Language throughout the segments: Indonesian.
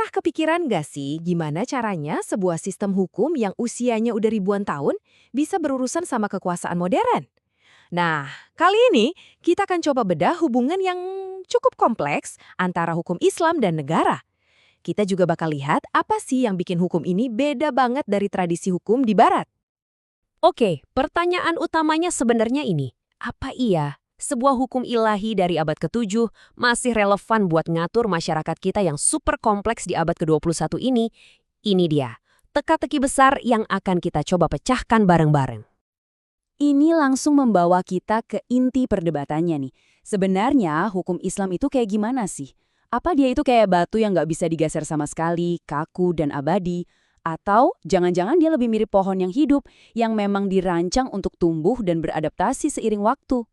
Pernah kepikiran gak sih gimana caranya sebuah sistem hukum yang usianya udah ribuan tahun bisa berurusan sama kekuasaan modern? Nah, kali ini kita akan coba bedah hubungan yang cukup kompleks antara hukum Islam dan negara. Kita juga bakal lihat apa sih yang bikin hukum ini beda banget dari tradisi hukum di Barat. Oke, pertanyaan utamanya sebenarnya ini. Apa iya sebuah hukum ilahi dari abad ke-7 masih relevan buat ngatur masyarakat kita yang super kompleks di abad ke-21 ini? Ini dia, teka-teki besar yang akan kita coba pecahkan bareng-bareng. Ini langsung membawa kita ke inti perdebatannya nih. Sebenarnya hukum Islam itu kayak gimana sih? Apa dia itu kayak batu yang nggak bisa digeser sama sekali, kaku dan abadi? Atau jangan-jangan dia lebih mirip pohon yang hidup, yang memang dirancang untuk tumbuh dan beradaptasi seiring waktu?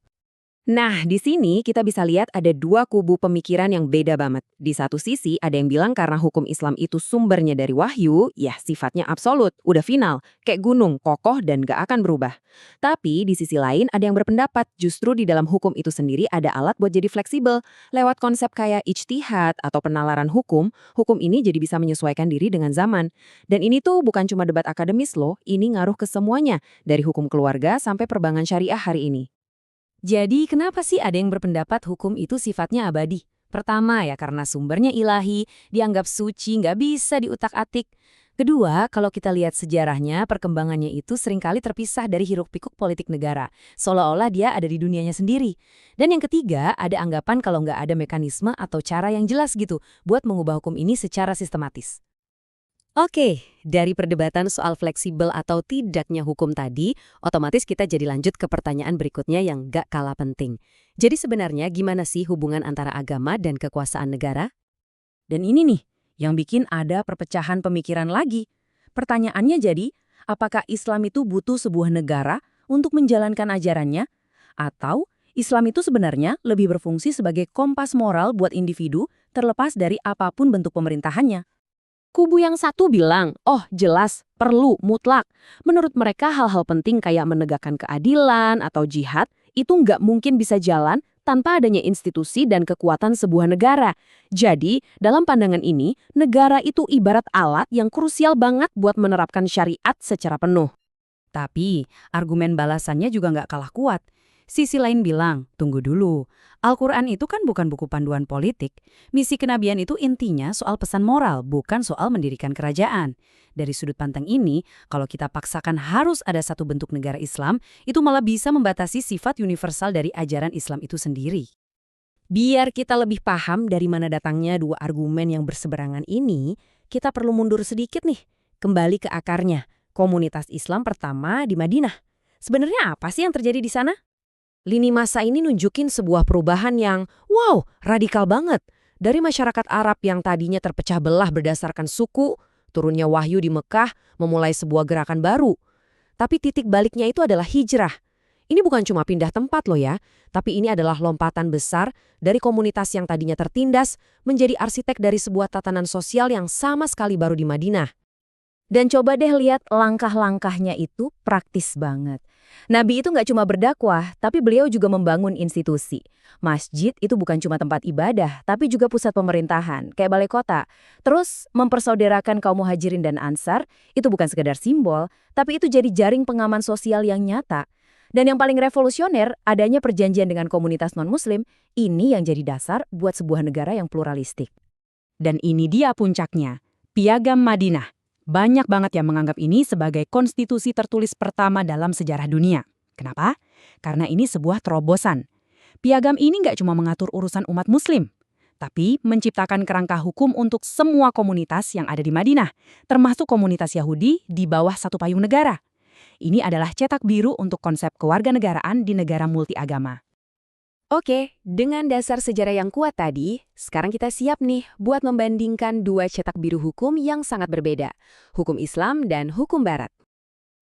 Nah, di sini kita bisa lihat ada dua kubu pemikiran yang beda banget. Di satu sisi, ada yang bilang karena hukum Islam itu sumbernya dari wahyu, ya sifatnya absolut, udah final, kayak gunung, kokoh, dan gak akan berubah. Tapi di sisi lain, ada yang berpendapat justru di dalam hukum itu sendiri ada alat buat jadi fleksibel. Lewat konsep kayak ijtihad atau penalaran hukum ini jadi bisa menyesuaikan diri dengan zaman. Dan ini tuh bukan cuma debat akademis loh, ini ngaruh ke semuanya, dari hukum keluarga sampai perbankan syariah hari ini. Jadi kenapa sih ada yang berpendapat hukum itu sifatnya abadi? Pertama ya karena sumbernya ilahi, dianggap suci, nggak bisa diutak-atik. Kedua, kalau kita lihat sejarahnya, perkembangannya itu seringkali terpisah dari hiruk-pikuk politik negara, seolah-olah dia ada di dunianya sendiri. Dan yang ketiga, ada anggapan kalau nggak ada mekanisme atau cara yang jelas gitu buat mengubah hukum ini secara sistematis. Oke, dari perdebatan soal fleksibel atau tidaknya hukum tadi, otomatis kita jadi lanjut ke pertanyaan berikutnya yang gak kalah penting. Jadi sebenarnya gimana sih hubungan antara agama dan kekuasaan negara? Dan ini nih, yang bikin ada perpecahan pemikiran lagi. Pertanyaannya jadi, apakah Islam itu butuh sebuah negara untuk menjalankan ajarannya? Atau Islam itu sebenarnya lebih berfungsi sebagai kompas moral buat individu terlepas dari apapun bentuk pemerintahannya? Kubu yang satu bilang, oh jelas, perlu, mutlak. Menurut mereka hal-hal penting kayak menegakkan keadilan atau jihad itu nggak mungkin bisa jalan tanpa adanya institusi dan kekuatan sebuah negara. Jadi, dalam pandangan ini, negara itu ibarat alat yang krusial banget buat menerapkan syariat secara penuh. Tapi, argumen balasannya juga nggak kalah kuat. Sisi lain bilang, tunggu dulu, Al-Quran itu kan bukan buku panduan politik. Misi kenabian itu intinya soal pesan moral, bukan soal mendirikan kerajaan. Dari sudut pandang ini, kalau kita paksakan harus ada satu bentuk negara Islam, itu malah bisa membatasi sifat universal dari ajaran Islam itu sendiri. Biar kita lebih paham dari mana datangnya dua argumen yang berseberangan ini, kita perlu mundur sedikit nih, kembali ke akarnya. Komunitas Islam pertama di Madinah. Sebenarnya apa sih yang terjadi di sana? Lini masa ini nunjukin sebuah perubahan yang, wow, radikal banget. Dari masyarakat Arab yang tadinya terpecah belah berdasarkan suku, turunnya wahyu di Mekah memulai sebuah gerakan baru. Tapi titik baliknya itu adalah hijrah. Ini bukan cuma pindah tempat loh ya, tapi ini adalah lompatan besar dari komunitas yang tadinya tertindas menjadi arsitek dari sebuah tatanan sosial yang sama sekali baru di Madinah. Dan coba deh lihat langkah-langkahnya itu praktis banget. Nabi itu nggak cuma berdakwah, tapi beliau juga membangun institusi. Masjid itu bukan cuma tempat ibadah, tapi juga pusat pemerintahan, kayak balai kota. Terus mempersaudarakan kaum muhajirin dan ansar, itu bukan sekedar simbol, tapi itu jadi jaring pengaman sosial yang nyata. Dan yang paling revolusioner, adanya perjanjian dengan komunitas non-muslim, ini yang jadi dasar buat sebuah negara yang pluralistik. Dan ini dia puncaknya, Piagam Madinah. Banyak banget yang menganggap ini sebagai konstitusi tertulis pertama dalam sejarah dunia. Kenapa? Karena ini sebuah terobosan. Piagam ini nggak cuma mengatur urusan umat muslim, tapi menciptakan kerangka hukum untuk semua komunitas yang ada di Madinah, termasuk komunitas Yahudi di bawah satu payung negara. Ini adalah cetak biru untuk konsep kewarganegaraan di negara multiagama. Oke, dengan dasar sejarah yang kuat tadi, sekarang kita siap nih buat membandingkan dua cetak biru hukum yang sangat berbeda, hukum Islam dan hukum Barat.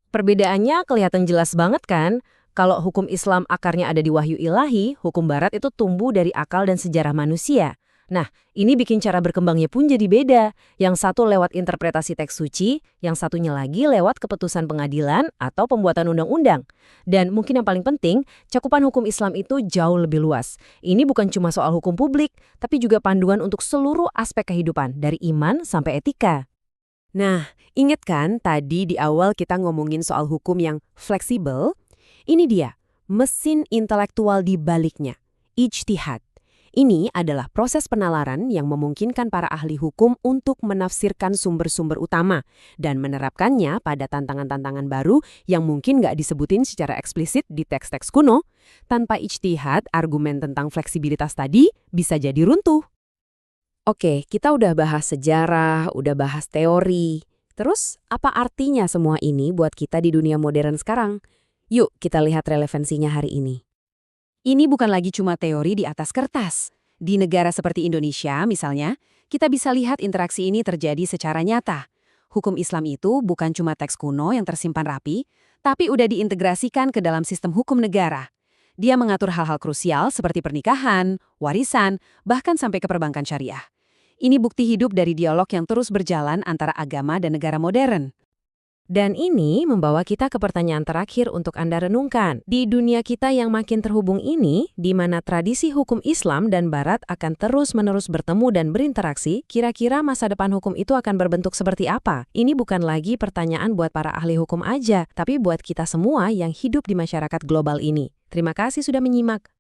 Perbedaannya kelihatan jelas banget kan? Kalau hukum Islam akarnya ada di wahyu ilahi, hukum Barat itu tumbuh dari akal dan sejarah manusia. Nah, ini bikin cara berkembangnya pun jadi beda. Yang satu lewat interpretasi teks suci, yang satunya lagi lewat keputusan pengadilan atau pembuatan undang-undang. Dan mungkin yang paling penting, cakupan hukum Islam itu jauh lebih luas. Ini bukan cuma soal hukum publik, tapi juga panduan untuk seluruh aspek kehidupan, dari iman sampai etika. Nah, ingat kan tadi di awal kita ngomongin soal hukum yang fleksibel? Ini dia, mesin intelektual di baliknya, ijtihad. Ini adalah proses penalaran yang memungkinkan para ahli hukum untuk menafsirkan sumber-sumber utama dan menerapkannya pada tantangan-tantangan baru yang mungkin nggak disebutin secara eksplisit di teks-teks kuno. Tanpa ijtihad, argumen tentang fleksibilitas tadi bisa jadi runtuh. Oke, kita udah bahas sejarah, udah bahas teori. Terus, apa artinya semua ini buat kita di dunia modern sekarang? Yuk, kita lihat relevansinya hari ini. Ini bukan lagi cuma teori di atas kertas. Di negara seperti Indonesia, misalnya, kita bisa lihat interaksi ini terjadi secara nyata. Hukum Islam itu bukan cuma teks kuno yang tersimpan rapi, tapi udah diintegrasikan ke dalam sistem hukum negara. Dia mengatur hal-hal krusial seperti pernikahan, warisan, bahkan sampai ke perbankan syariah. Ini bukti hidup dari dialog yang terus berjalan antara agama dan negara modern. Dan ini membawa kita ke pertanyaan terakhir untuk Anda renungkan. Di dunia kita yang makin terhubung ini, di mana tradisi hukum Islam dan Barat akan terus-menerus bertemu dan berinteraksi, kira-kira masa depan hukum itu akan berbentuk seperti apa? Ini bukan lagi pertanyaan buat para ahli hukum aja, tapi buat kita semua yang hidup di masyarakat global ini. Terima kasih sudah menyimak.